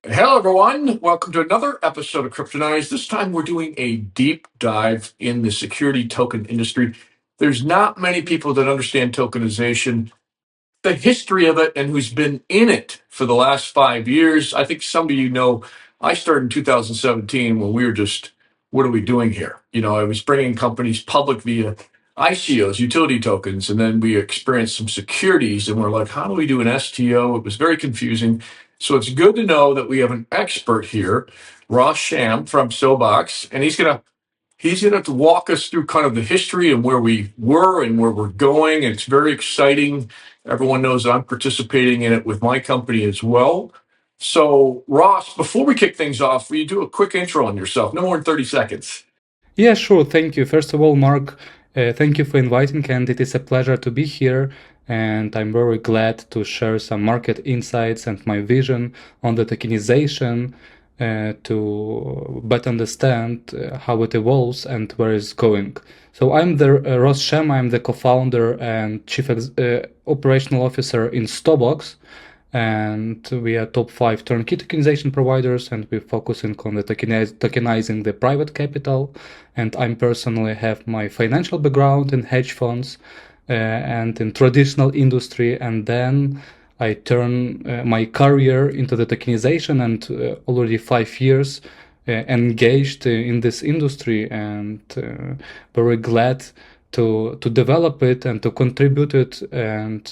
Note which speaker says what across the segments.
Speaker 1: Hello, everyone. Welcome to another episode of Cryptonized. This time we're doing a deep dive in the security token industry. There's not many people that understand tokenization, the history of it, and who's been in it for the last 5 years. I think some of you know I started in 2017 when we were just, what are we doing here? I was bringing companies public via ICOs, utility tokens, and then we experienced some securities, and we're like, how do we do an STO? It was very confusing. So it's good to know that we have an expert here, Ross Sham from Sobox, and he's gonna walk us through kind of the history and where we were and where we're going. It's very exciting. Everyone knows I'm participating in it with my company as well. So, Ross, before we kick things off, will you do a quick intro on yourself? No more than 30 seconds.
Speaker 2: Yeah, sure. Thank you. First of all, Mark, thank you for inviting, and it is a pleasure to be here. And I'm very glad to share some market insights and my vision on the tokenization to better understand how it evolves and where it's going. So I'm the Ross Shem. I'm the co-founder and operational officer in Stobox, and we are top 5 turnkey tokenization providers, and we're focusing on the tokenizing the private capital. And I personally have my financial background in hedge funds and in traditional industry, and then I turn my career into the tokenization, and already 5 years engaged in this industry, and very glad to develop it and to contribute it, and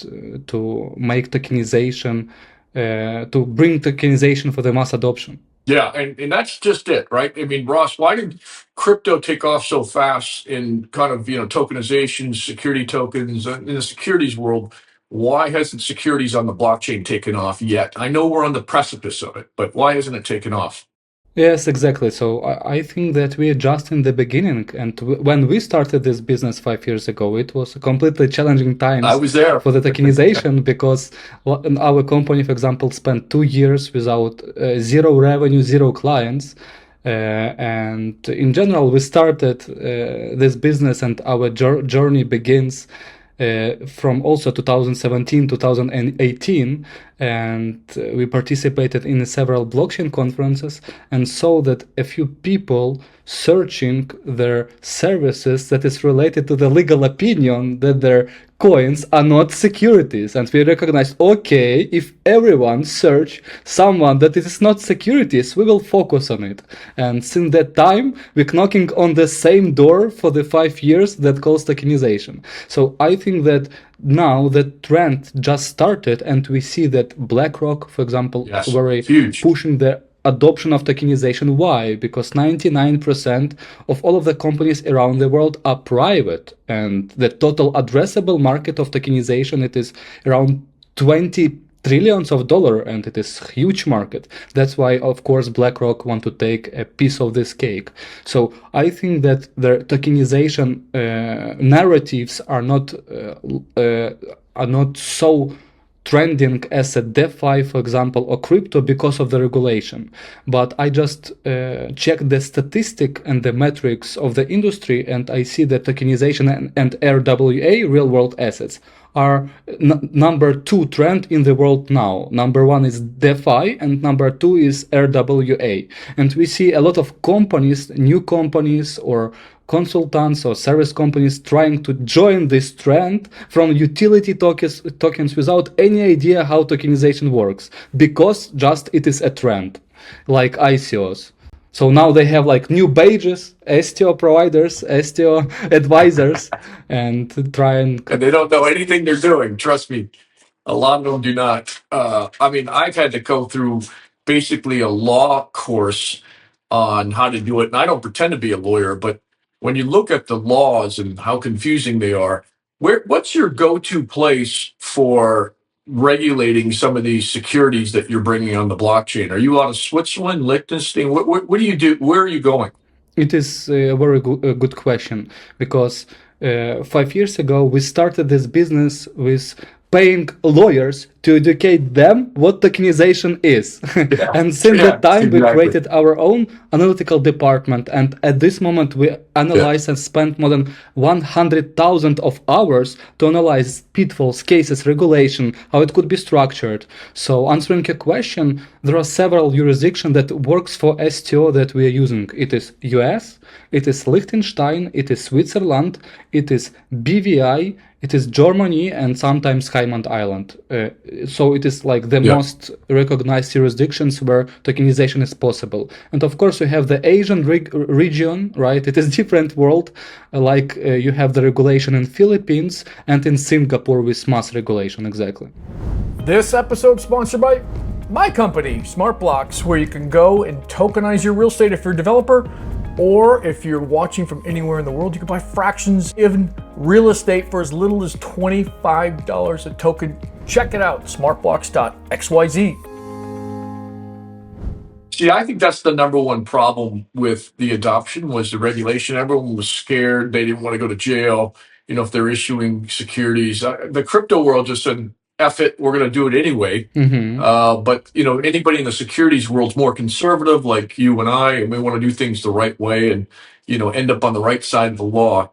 Speaker 2: to make tokenization, to bring tokenization for the mass adoption.
Speaker 1: Yeah, and that's just it, right? I mean, Ross, why did crypto take off so fast in kind of, tokenization, security tokens, in the securities world? Why hasn't securities on the blockchain taken off yet? I know we're on the precipice of it, but why hasn't it taken off?
Speaker 2: Yes, exactly. So I think that we are just in the beginning. And when we started this business 5 years ago, it was completely challenging
Speaker 1: I
Speaker 2: times
Speaker 1: was there.
Speaker 2: for the tokenization because our company, for example, spent 2 years without zero revenue, zero clients. And in general, we started this business, and our journey begins from also 2017, 2018, and we participated in several blockchain conferences and saw that a few people searching their services that is related to the legal opinion that their coins are not securities. And we recognized, okay, if everyone search someone that it is not securities, we will focus on it. And since that time, we're knocking on the same door for the 5 years that calls tokenization. So I think that now the trend just started, and we see that BlackRock, for example,
Speaker 1: Yes,
Speaker 2: very
Speaker 1: huge.
Speaker 2: pushing the adoption of tokenization. Why? Because 99% of all of the companies around the world are private, and the total addressable market of tokenization, it is around 20 trillions of dollars, and it is a huge market. That's why, of course, BlackRock want to take a piece of this cake. So I think that the tokenization narratives are not so trending as a DeFi, for example, or crypto because of the regulation. But I just check the statistic and the metrics of the industry, and I see that tokenization and RWA, real world assets, are number 2 trend in the world now. Number 1 is DeFi, and number 2 is RWA. And we see a lot of companies, new companies or consultants or service companies trying to join this trend from utility tokens without any idea how tokenization works, because just it is a trend, like ICOs. So now they have like new badges, STO providers, STO advisors, and try and
Speaker 1: And they don't know anything they're doing. Trust me, a lot of them do not. I mean, I've had to go through basically a law course on how to do it. And I don't pretend to be a lawyer, but when you look at the laws and how confusing they are, what's your go-to place for regulating some of these securities that you're bringing on the blockchain? Are you out of Switzerland, Liechtenstein? What do you do? Where are you going?
Speaker 2: It is a very good question, because 5 years ago we started this business with paying lawyers to educate them what tokenization is.
Speaker 1: Yeah.
Speaker 2: And since
Speaker 1: Yeah.
Speaker 2: that time, we
Speaker 1: Exactly.
Speaker 2: created our own analytical department. And at this moment, we
Speaker 1: Yeah.
Speaker 2: analyze and spend more than 100,000 of hours to analyze pitfalls, cases, regulation, how it could be structured. So answering your question, there are several jurisdictions that works for STO that we are using. It is US, it is Liechtenstein, it is Switzerland, it is BVI, it is Germany, and sometimes Cayman Island. So it is like the
Speaker 1: Yeah.
Speaker 2: most recognized jurisdictions where tokenization is possible. And of course, we have the Asian region, right? It is different world. Like you have the regulation in Philippines and in Singapore with mass regulation, exactly.
Speaker 3: This episode sponsored by my company, Smart Blocks, where you can go and tokenize your real estate if you're a developer, or if you're watching from anywhere in the world, you can buy fractions in real estate for as little as $25 a token. Check it out, smartblocks.xyz.
Speaker 1: See, I think that's the number one problem with the adoption was the regulation. Everyone was scared. They didn't want to go to jail. If they're issuing securities, the crypto world just said, "F it, we're going to do it anyway." But anybody in the securities world's more conservative, like you and I, and we want to do things the right way and end up on the right side of the law.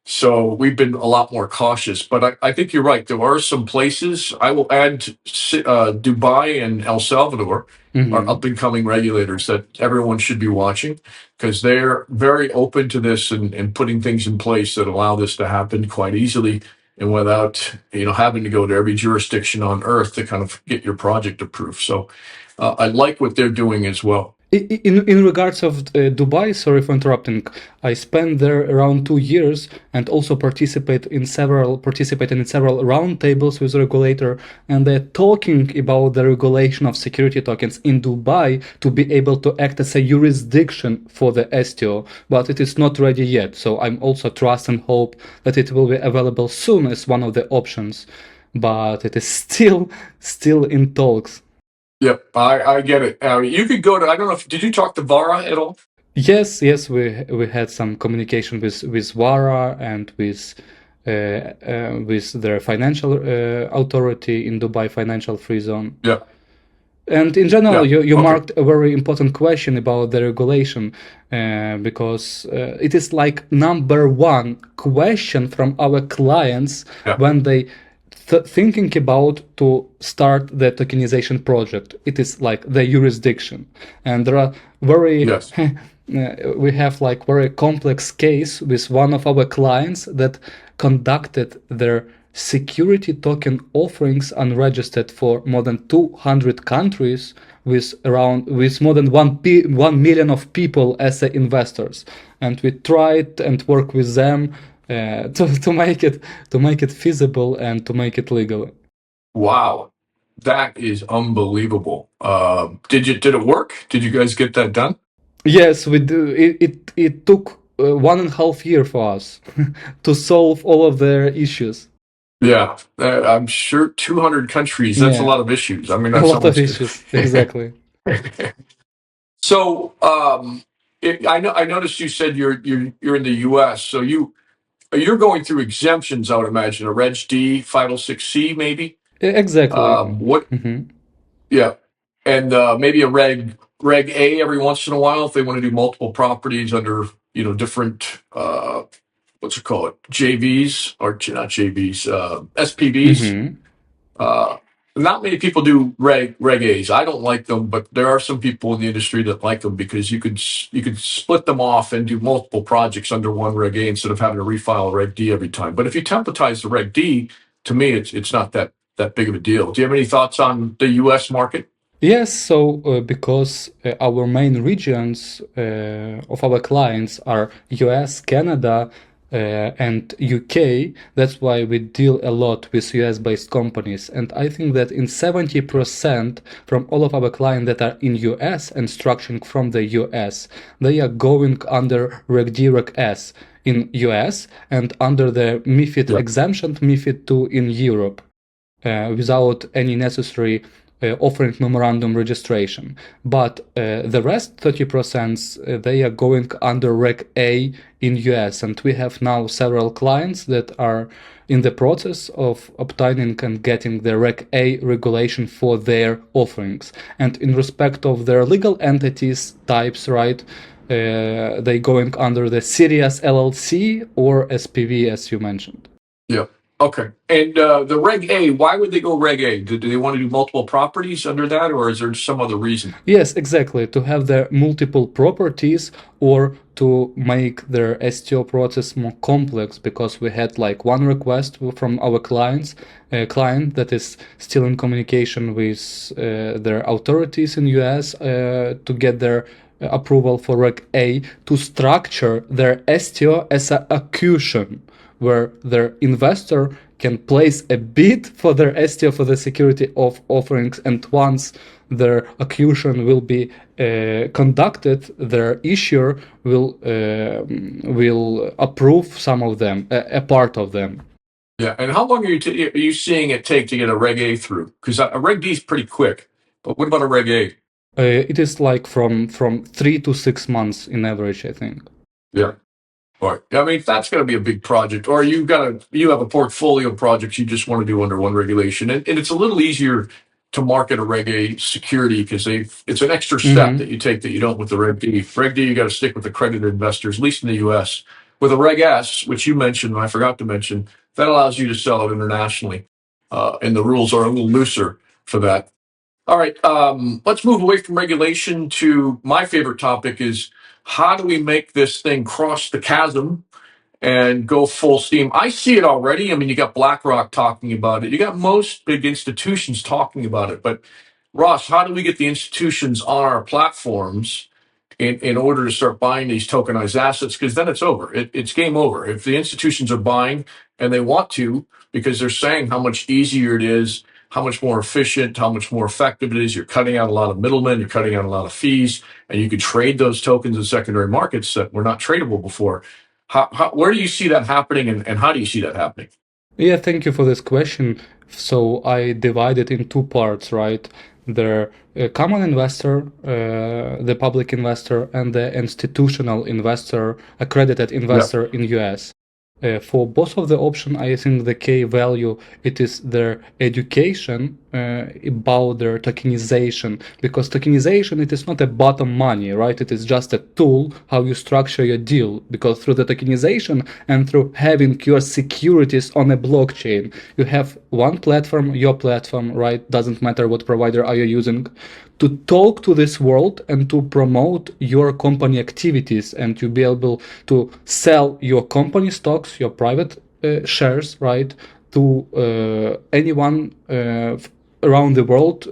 Speaker 1: So we've been a lot more cautious. But I think you're right. There are some places. I will add Dubai and El Salvador are up and coming regulators that everyone should be watching because they're very open to this and putting things in place that allow this to happen quite easily and without having to go to every jurisdiction on earth to kind of get your project approved. So I like what they're doing as well.
Speaker 2: In regards of Dubai, sorry for interrupting, I spent there around 2 years and also participated in several roundtables with the regulator, and they're talking about the regulation of security tokens in Dubai to be able to act as a jurisdiction for the STO, but it is not ready yet. So I'm also trust and hope that it will be available soon as one of the options, but it is still in talks.
Speaker 1: Yep, I get it. You could go to, I don't know did you talk to Vara at all?
Speaker 2: Yes, we had some communication with Vara and with their financial authority in Dubai Financial Free Zone.
Speaker 1: Yeah.
Speaker 2: And in general,
Speaker 1: Yeah,
Speaker 2: you
Speaker 1: okay.
Speaker 2: marked a very important question about the regulation because it is like number one question from our clients
Speaker 1: Yeah.
Speaker 2: when they thinking about to start the tokenization project. It is like the jurisdiction, and there are very
Speaker 1: Yes.
Speaker 2: we have like very complex case with one of our clients that conducted their security token offerings unregistered for more than 200 countries with more than 1 million of people as the investors, and we tried and work with them to make it feasible and to make it legal.
Speaker 1: Wow. That is unbelievable. Did it work? Did you guys get that done?
Speaker 2: Yes, we do. It took 1.5 years for us to solve all of their issues.
Speaker 1: Yeah, I'm sure 200 countries, that's a
Speaker 2: Yeah,
Speaker 1: lot of issues. I mean,
Speaker 2: a
Speaker 1: that's
Speaker 2: lot of
Speaker 1: almost
Speaker 2: issues. Exactly.
Speaker 1: So, I noticed you said you're in the US, so you're going through exemptions, I would imagine, a Reg D, 506C maybe?
Speaker 2: Exactly.
Speaker 1: What
Speaker 2: Mhm.
Speaker 1: Yeah. And maybe a Reg A every once in a while if they want to do multiple properties under, different what's it called? JVs or not JVs, SPVs.
Speaker 2: Mhm.
Speaker 1: Uh, not many people do Reg A's. I don't like them, but there are some people in the industry that like them because you could split them off and do multiple projects under one Reg A instead of having to refile a Reg D every time. But if you templatize the Reg D, to me, it's not that big of a deal. Do you have any thoughts on the U.S. market?
Speaker 2: Yes, so because our main regions of our clients are US, Canada, and UK, that's why we deal a lot with US-based companies. And I think that in 70% from all of our clients that are in US and structuring from the US, they are going under Reg D, Reg S in US and under the MiFID
Speaker 1: Yeah.
Speaker 2: exemption, MiFID 2 in Europe. Without any necessary offering memorandum registration. But the rest 30%, they are going under Reg A in US, and we have now several clients that are in the process of obtaining and getting the Reg A regulation for their offerings. And in respect of their legal entities types, right, they going under the Sirius LLC or SPV, as you mentioned.
Speaker 1: Yeah. Okay. And the Reg A, why would they go Reg A? Do they want to do multiple properties under that, or is there some other reason?
Speaker 2: Yes, exactly. To have their multiple properties or to make their STO process more complex, because we had like one request from our client that is still in communication with their authorities in US to get their approval for Reg A to structure their STO as an accusation, where their investor can place a bid for their STO for the security of offerings, and once their accusation will be conducted, their issuer will approve some of them, a part of them.
Speaker 1: Yeah. And how long are you seeing it take to get a Reg A through? Because a Reg D is pretty quick, but what about a Reg A?
Speaker 2: It is like from 3 to 6 months in average, I think.
Speaker 1: Yeah. All right. I mean, that's going to be a big project, or you have a portfolio of projects you just want to do under one regulation, and it's a little easier to market a Reg A security because it's an extra step that you take that you don't with the Reg D. Reg D, you got to stick with accredited investors, at least in the U.S. With a Reg S, which you mentioned, and I forgot to mention, that allows you to sell it internationally, and the rules are a little looser for that. All right, let's move away from regulation to my favorite topic is how do we make this thing cross the chasm and go full steam? I see it already. I mean, you got BlackRock talking about it. You got most big institutions talking about it. But Ross, how do we get the institutions on our platforms in order to start buying these tokenized assets? Because then it's over. It's game over. If the institutions are buying and they want to, because they're saying how much easier it is, how much more efficient, how much more effective it is. You're cutting out a lot of middlemen, you're cutting out a lot of fees, and you could trade those tokens in secondary markets that were not tradable before. Where do you see that happening, and how do you see that happening?
Speaker 2: Yeah, thank you for this question. So I divide it in two parts, right? The common investor, the public investor, and the institutional investor, accredited investor in US. For both of the option, I think the key value, it is their education about their tokenization, because tokenization, it is not a bottom money, right? It is just a tool how you structure your deal, because through the tokenization and through having your securities on a blockchain, you have one platform, your platform, right? Doesn't matter what provider are you using, to talk to this world and to promote your company activities, and to be able to sell your company stocks, your private shares, right, to anyone around the world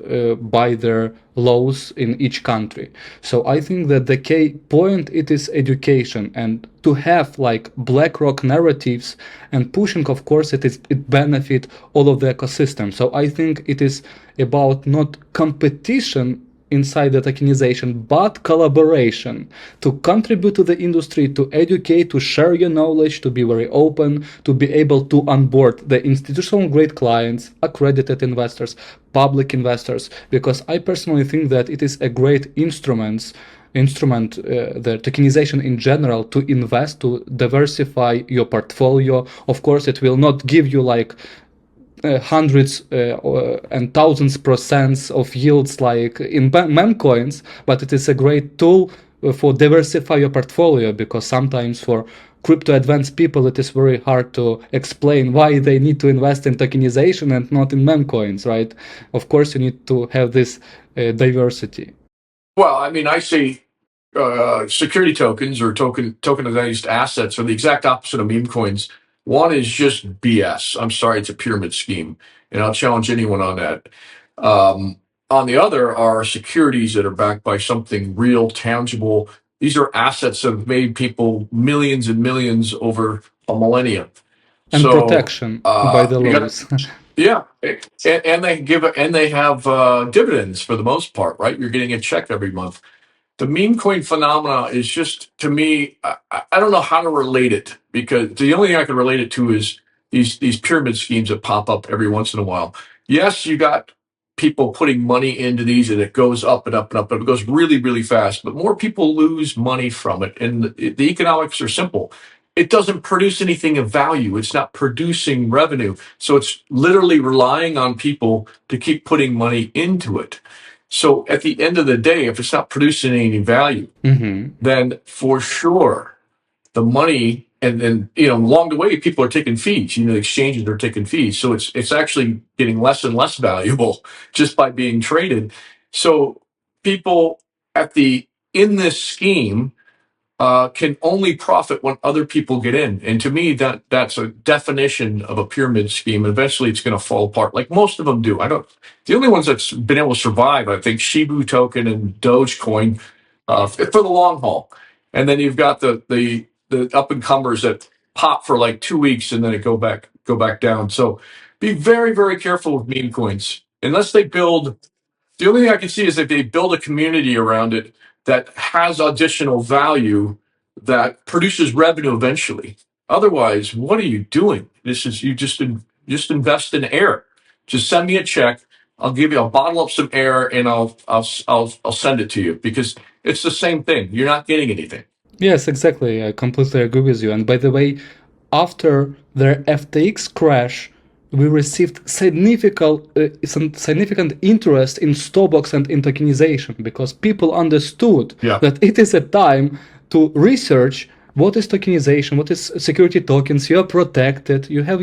Speaker 2: by their laws in each country. So I think that the key point, it is education, and to have like BlackRock narratives and pushing, of course, it benefit all of the ecosystem. So I think it is about not competition inside the tokenization, but collaboration, to contribute to the industry, to educate, to share your knowledge, to be very open, to be able to onboard the institutional grade clients, accredited investors, public investors, because I personally think that it is a great instrument, the tokenization in general, to invest, to diversify your portfolio. Of course, it will not give you like hundreds and thousands % of yields like in meme coins, but it is a great tool for diversify your portfolio, because sometimes for crypto advanced people it is very hard to explain why they need to invest in tokenization and not in meme coins, right? Of course, you need to have this diversity.
Speaker 1: Well, I mean, I say security tokens or tokenized assets are the exact opposite of meme coins. One is just BS. I'm sorry, it's a pyramid scheme, and I'll challenge anyone on that. On the other are securities that are backed by something real, tangible. These are assets that have made people millions and millions over a millennia.
Speaker 2: And
Speaker 1: So,
Speaker 2: protection by the
Speaker 1: you got
Speaker 2: laws.
Speaker 1: yeah, and they have dividends for the most part, right? You're getting a check every month. The meme coin phenomena is just, to me, I don't know how to relate it, because the only thing I can relate it to is these pyramid schemes that pop up every once in a while. Yes, you got people putting money into these, and it goes up and up and up, and it goes really, really fast. But more people lose money from it. And the economics are simple. It doesn't produce anything of value. It's not producing revenue. So it's literally relying on people to keep putting money into it. So at the end of the day, if it's not producing any value, then for sure the money, and then along the way people are taking fees. The exchanges are taking fees, so it's actually getting less and less valuable just by being traded. So people in this scheme can only profit when other people get in. And to me, that's a definition of a pyramid scheme. Eventually, it's going to fall apart, like most of them do. The only ones that's been able to survive, I think, Shibu token and Dogecoin for the long haul. And then you've got the up and comers that pop for like 2 weeks and then it go back down. So be very, very careful with meme coins unless they build. The only thing I can see is if they build a community around it that has additional value that produces revenue eventually. Otherwise, what are you doing? This is you just invest in air. Just send me a check. I'll bottle up some air and I'll send it to you, because it's the same thing. You're not getting anything.
Speaker 2: Yes, exactly. I completely agree with you. And by the way, after the FTX crash, we received significant interest in Starbucks and in tokenization, because people understood that it is a time to research what is tokenization, what is security tokens. You are protected, you have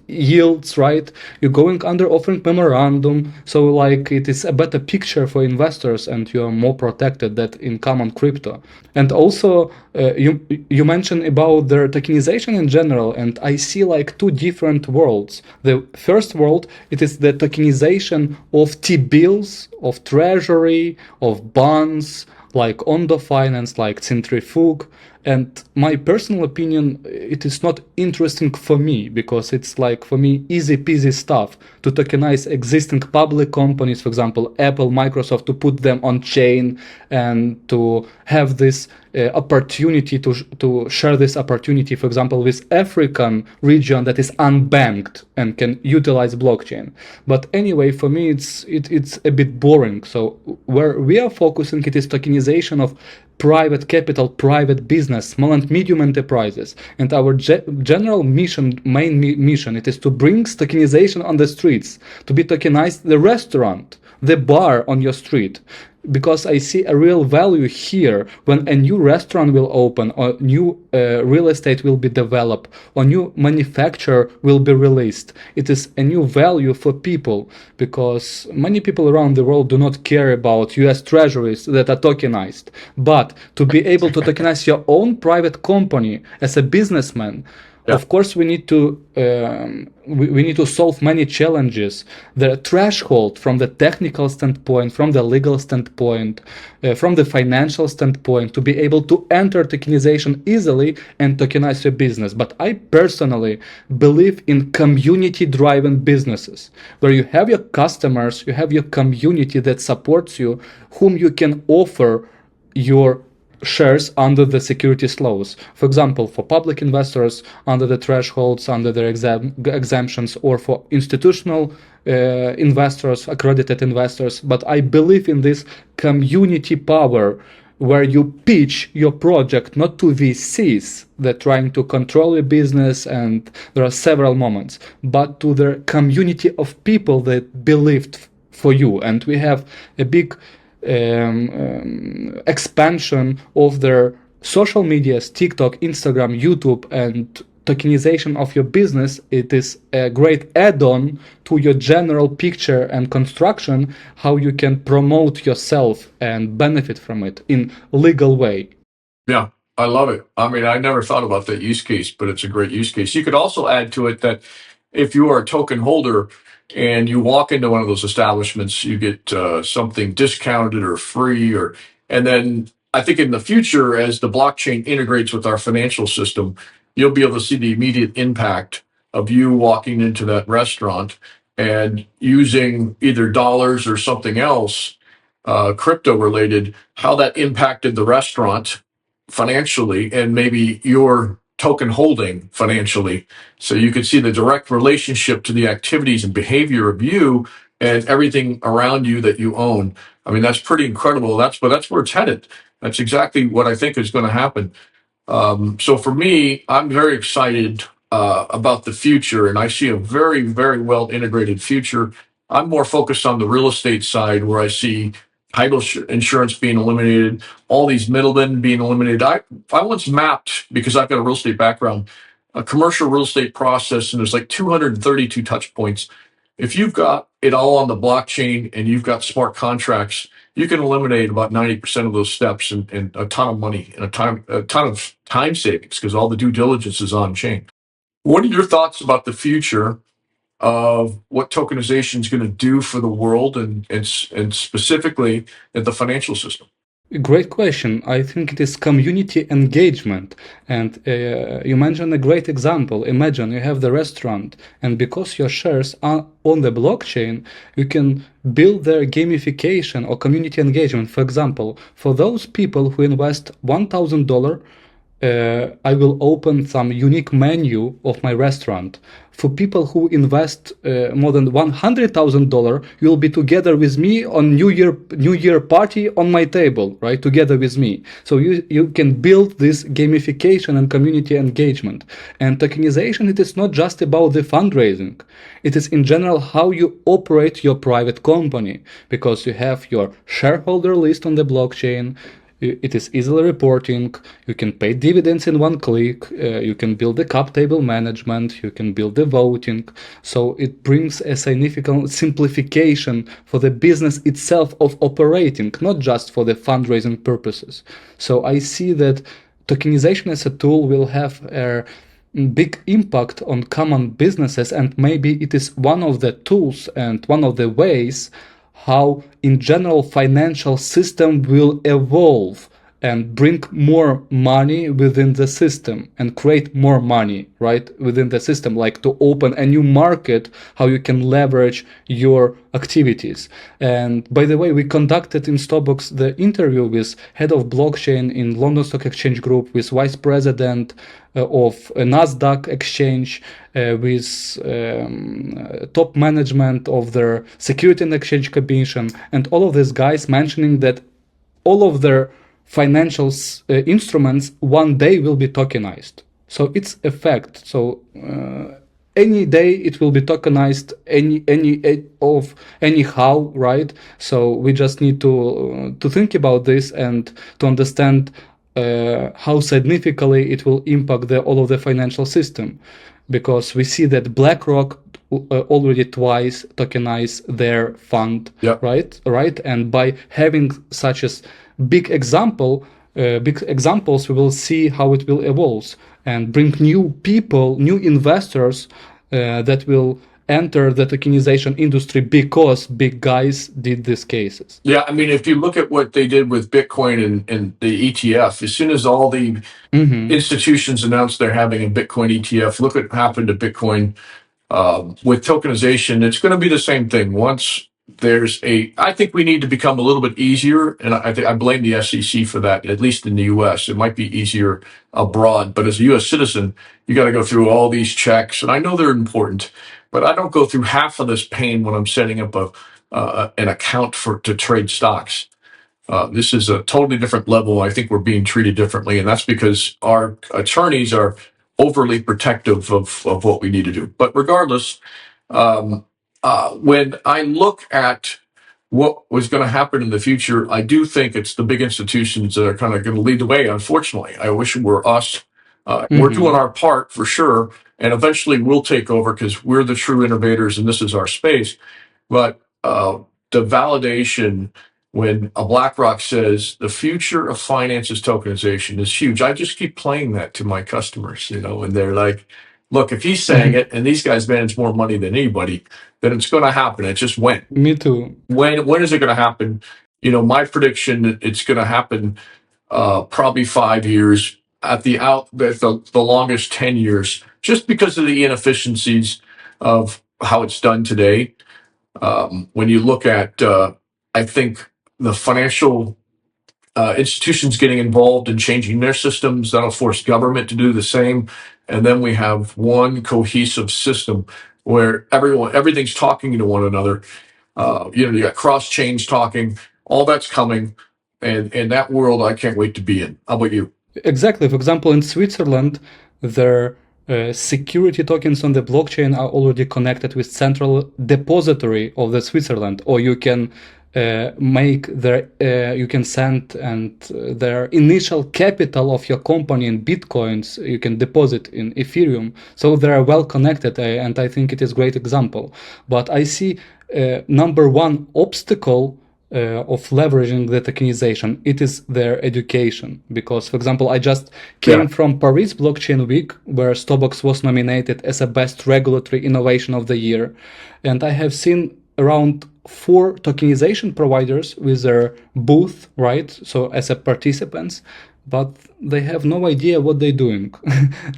Speaker 2: yields, right? You're going under offering memorandum, so like it is a better picture for investors and you are more protected than in common crypto. And also you mentioned about the tokenization in general, and I see like two different worlds. The first world, it is the tokenization of T-bills, of treasury, of bonds, like Ondo Finance, like Centrifuge. And my personal opinion, it is not interesting for me, because it's like, for me, easy peasy stuff to tokenize existing public companies, for example, Apple, Microsoft, to put them on chain and to have this opportunity to share this opportunity, for example, with African region that is unbanked and can utilize blockchain. But anyway, for me, it's a bit boring. So where we are focusing, it is tokenization of private capital, private business, small and medium enterprises. And our general mission, main mission, it is to bring tokenization on the streets, to be tokenized the restaurant, the bar on your street. Because I see a real value here when a new restaurant will open, or new real estate will be developed, or new manufacturer will be released. It is a new value for people, because many people around the world do not care about US treasuries that are tokenized. But to be able to tokenize your own private company as a businessman, of course, we need to solve many challenges. The threshold from the technical standpoint, from the legal standpoint, from the financial standpoint, to be able to enter tokenization easily and tokenize your business. But I personally believe in community-driven businesses, where you have your customers, you have your community that supports you, whom you can offer your shares under the securities laws. For example, for public investors, under the thresholds, under their exemptions, or for institutional investors, accredited investors. But I believe in this community power, where you pitch your project not to VCs that are trying to control your business, and there are several moments, but to the community of people that believed for you. And we have a big expansion of their social medias, TikTok, Instagram, YouTube, and tokenization of your business. It is a great add-on to your general picture and construction, how you can promote yourself and benefit from it in legal way.
Speaker 1: Yeah, I love it. I mean, I never thought about that use case, but it's a great use case. You could also add to it that if you are a token holder and you walk into one of those establishments, you get something discounted or free, and then I think in the future, as the blockchain integrates with our financial system, you'll be able to see the immediate impact of you walking into that restaurant and using either dollars or something else, crypto related, how that impacted the restaurant financially, and maybe your token holding financially. So you could see the direct relationship to the activities and behavior of you and everything around you that you own. I mean, that's pretty incredible. But that's where it's headed. That's exactly what I think is going to happen. So for me, I'm very excited about the future, and I see a very, very well integrated future. I'm more focused on the real estate side, where I see title insurance being eliminated, all these middlemen being eliminated. I once mapped, because I've got a real estate background, a commercial real estate process, and there's like 232 touch points. If you've got it all on the blockchain and you've got smart contracts, you can eliminate about 90% of those steps and a ton of money and a ton of time savings, because all the due diligence is on chain. What are your thoughts about the future of what tokenization is going to do for the world and specifically in the financial system?
Speaker 2: Great question. I think it is community engagement. And you mentioned a great example. Imagine you have the restaurant, and because your shares are on the blockchain, you can build their gamification or community engagement. For example, for those people who invest $1,000, I will open some unique menu of my restaurant. For people who invest more than $100,000, you'll be together with me on New Year party on my table, right? Together with me. So you can build this gamification and community engagement. And tokenization, it is not just about the fundraising. It is in general how you operate your private company, because you have your shareholder list on the blockchain. It is easily reporting. You can pay dividends in one click. You can build the cap table management. You can build the voting. So it brings a significant simplification for the business itself of operating, not just for the fundraising purposes. So I see that tokenization as a tool will have a big impact on common businesses, and maybe it is one of the tools and one of the ways how in general financial system will evolve and bring more money within the system and create more money, right, within the system, like to open a new market, how you can leverage your activities. And by the way, we conducted in Starbucks the interview with head of blockchain in London Stock Exchange Group, with vice president of Nasdaq exchange, with top management of their Security and Exchange Commission, and all of these guys mentioning that all of their financial instruments one day will be tokenized. So it's a fact. So any day it will be tokenized, anyhow, right? So we just need to think about this and to understand how significantly it will impact all of the financial system, because we see that BlackRock already twice tokenized their fund,
Speaker 1: Yep.
Speaker 2: right? And by having such as big examples, we will see how it will evolve and bring new people, new investors that will enter the tokenization industry because big guys did these cases.
Speaker 1: Yeah, I mean, if you look at what they did with Bitcoin and the ETF, as soon as all the institutions announced they're having a Bitcoin ETF, look what happened to Bitcoin. With tokenization, it's going to be the same thing. Once I think we need to become a little bit easier, and I blame the SEC for that, at least in the US. It might be easier abroad, but as a US citizen, you got to go through all these checks, and I know they're important, but I don't go through half of this pain when I'm setting up an account to trade stocks. This is a totally different level. I think we're being treated differently, and that's because our attorneys are overly protective of what we need to do. But regardless, when I look at what was going to happen in the future, I do think it's the big institutions that are kind of going to lead the way, unfortunately. I wish it were us. We're doing our part for sure, and eventually we'll take over because we're the true innovators and this is our space. But the validation when a BlackRock says the future of finance is tokenization is huge. I just keep playing that to my customers, and they're like, look, if he's saying it and these guys manage more money than anybody, then it's going to happen. It's just when.
Speaker 2: Me too.
Speaker 1: When is it going to happen? My prediction, it's going to happen probably 5 years, at the longest 10 years, just because of the inefficiencies of how it's done today. When you look at, I think, the financial institutions getting involved and changing their systems, that'll force government to do the same. And then we have one cohesive system where everything's talking to one another. You got cross chains talking, all that's coming, and that world I can't wait to be in. How about you?
Speaker 2: Exactly. For example, in Switzerland, their security tokens on the blockchain are already connected with central depository of the Switzerland, or you can make you can send their initial capital of your company in bitcoins. You can deposit in Ethereum, so they are well connected, and I think it is a great example. But I see number one obstacle of leveraging the tokenization, it is their education. Because, for example, I just came from Paris Blockchain Week, where Stobox was nominated as a best regulatory innovation of the year. And I have seen around 4 tokenization providers with their booth, right? So as a participants, but they have no idea what they're doing.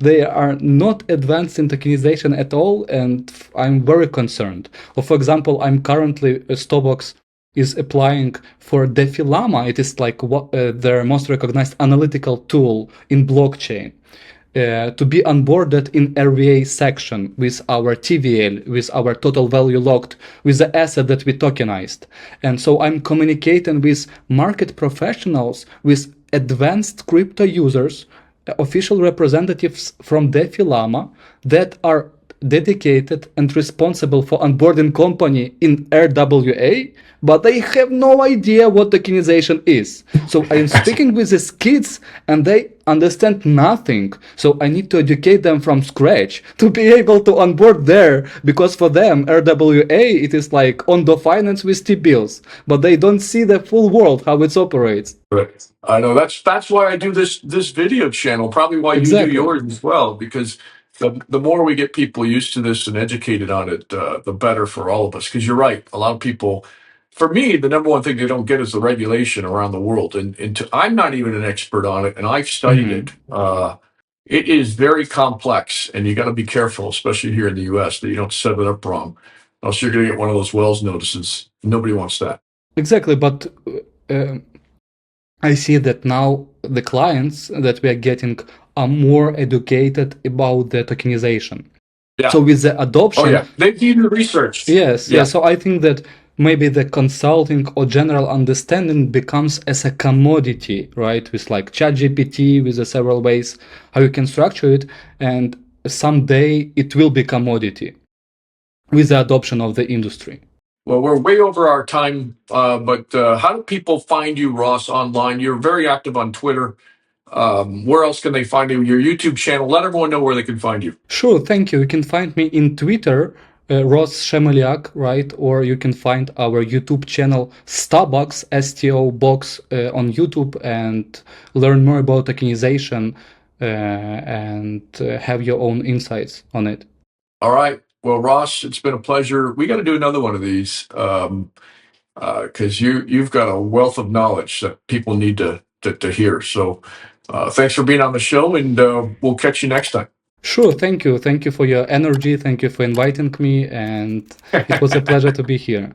Speaker 2: They are not advanced in tokenization at all, and I'm very concerned. Or for example, I'm currently Stobox is applying for DeFi Llama. It is like their most recognized analytical tool in blockchain. To be onboarded in RVA section with our TVL, with our total value locked, with the asset that we tokenized. And so I'm communicating with market professionals, with advanced crypto users, official representatives from DeFi Llama that are dedicated and responsible for onboarding company in RWA, but they have no idea what tokenization is. So I am speaking with these kids and they understand nothing. So I need to educate them from scratch to be able to onboard there, because for them RWA it is like Ondo Finance with T-bills, but they don't see the full world how it operates.
Speaker 1: Right. I know that's why I do this video channel. Probably why
Speaker 2: Exactly.
Speaker 1: you do yours as well, because the more we get people used to this and educated on it, the better for all of us. Because you're right, a lot of people. For me, the number one thing they don't get is the regulation around the world, and I'm not even an expert on it, and I've studied it. It is very complex, and you got to be careful, especially here in the U.S., that you don't set it up wrong, else you're going to get one of those Wells notices. Nobody wants that.
Speaker 2: Exactly, but I see that now the clients that we are getting are more educated about the tokenization.
Speaker 1: Yeah.
Speaker 2: So with the adoption,
Speaker 1: Oh yeah, they do the research.
Speaker 2: yes, yeah. So I think that maybe the consulting or general understanding becomes as a commodity, right? With like ChatGPT, with the several ways how you can structure it, and someday it will be commodity with the adoption of the industry.
Speaker 1: Well, we're way over our time, but how do people find you, Ross, online? You're very active on Twitter. Where else can they find you? Your YouTube channel. Let everyone know where they can find you.
Speaker 2: Sure, thank you. You can find me in Twitter, Ross Shemeliak, right? Or you can find our YouTube channel, Stobox, STO Box, on YouTube, and learn more about tokenization and have your own insights on it.
Speaker 1: All right. Well, Ross, it's been a pleasure. We got to do another one of these because you've got a wealth of knowledge that people need to hear. So thanks for being on the show, and we'll catch you next time.
Speaker 2: Sure, thank you. Thank you for your energy. Thank you for inviting me, and it was a pleasure to be here.